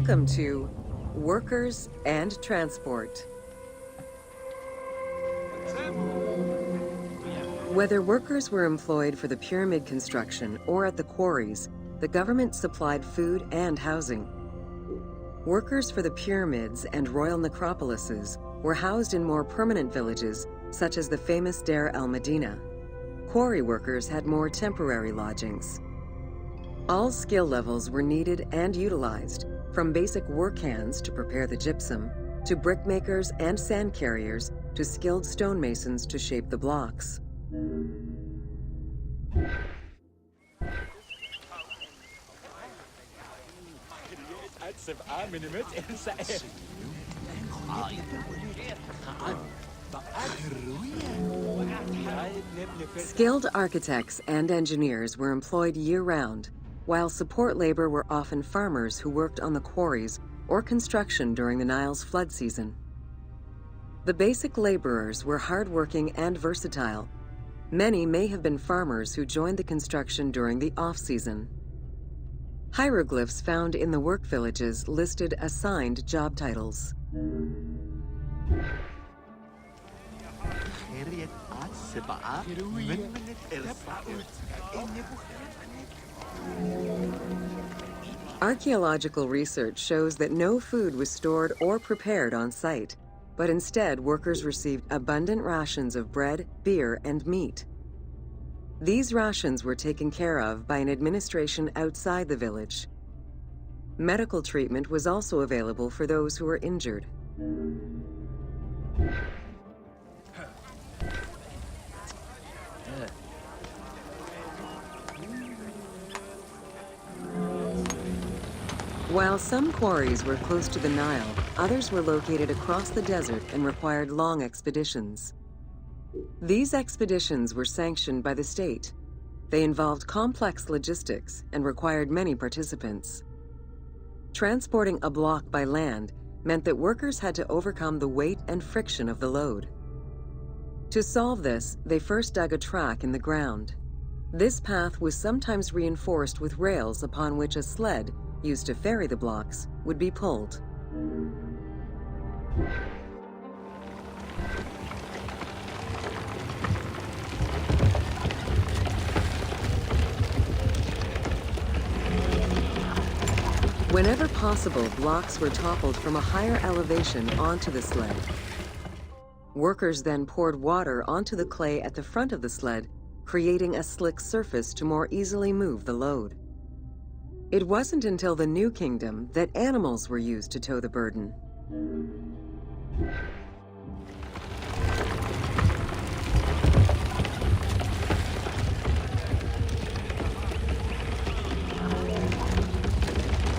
Welcome to Workers and Transport. Whether workers were employed for the pyramid construction or at the quarries, the government supplied food and housing. Workers for the pyramids and royal necropolises were housed in more permanent villages, such as the famous Deir el-Medina. Quarry workers had more temporary lodgings. All skill levels were needed and utilized, from basic work hands to prepare the gypsum, to brickmakers and sand carriers, to skilled stonemasons to shape the blocks. Skilled architects and engineers were employed year-round, while support labor were often farmers who worked on the quarries or construction during the Nile's flood season. The basic laborers were hardworking and versatile. Many may have been farmers who joined the construction during the off-season. Hieroglyphs found in the work villages listed assigned job titles. Archaeological research shows that no food was stored or prepared on site, but instead workers received abundant rations of bread, beer, and meat. These rations were taken care of by an administration outside the village. Medical treatment was also available for those who were injured. While some quarries were close to the Nile, others were located across the desert and required long expeditions. These expeditions were sanctioned by the state. They involved complex logistics and required many participants. Transporting a block by land meant that workers had to overcome the weight and friction of the load. To solve this, they first dug a track in the ground. This path was sometimes reinforced with rails upon which a sled, used to ferry the blocks, would be pulled. Whenever possible, blocks were toppled from a higher elevation onto the sled. Workers then poured water onto the clay at the front of the sled, creating a slick surface to more easily move the load. It wasn't until the New Kingdom that animals were used to tow the burden.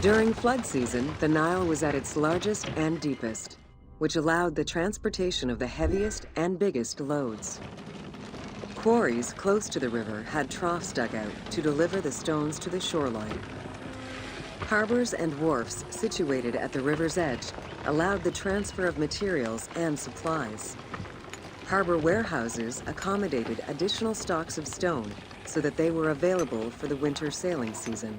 During flood season, the Nile was at its largest and deepest, which allowed the transportation of the heaviest and biggest loads. Quarries close to the river had troughs dug out to deliver the stones to the shoreline. Harbors and wharfs situated at the river's edge allowed the transfer of materials and supplies. Harbor warehouses accommodated additional stocks of stone so that they were available for the winter sailing season.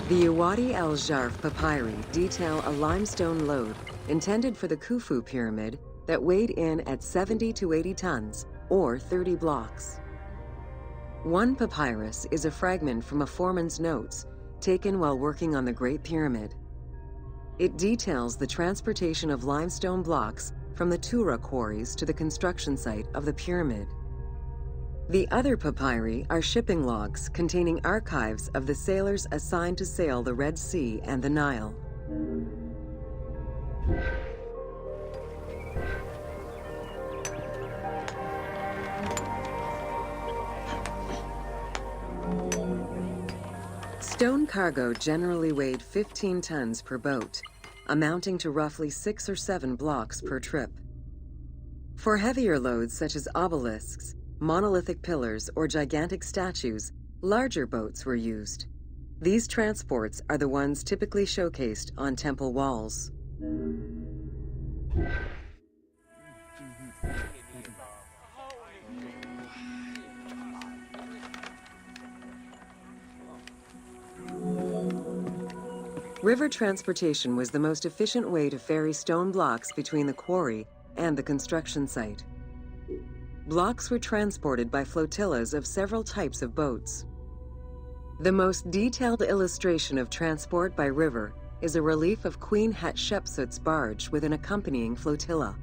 The Uwadi el-Jarf papyri detail a limestone load intended for the Khufu pyramid that weighed in at 70 to 80 tons, or 30 blocks. One papyrus is a fragment from a foreman's notes taken while working on the Great Pyramid. It details the transportation of limestone blocks from the Tura quarries to the construction site of the pyramid. The other papyri are shipping logs containing archives of the sailors assigned to sail the Red Sea and the Nile. Stone cargo generally weighed 15 tons per boat, amounting to roughly 6 or 7 blocks per trip. For heavier loads such as obelisks, monolithic pillars, or gigantic statues, larger boats were used. These transports are the ones typically showcased on temple walls. River transportation was the most efficient way to ferry stone blocks between the quarry and the construction site. Blocks were transported by flotillas of several types of boats. The most detailed illustration of transport by river is a relief of Queen Hatshepsut's barge with an accompanying flotilla.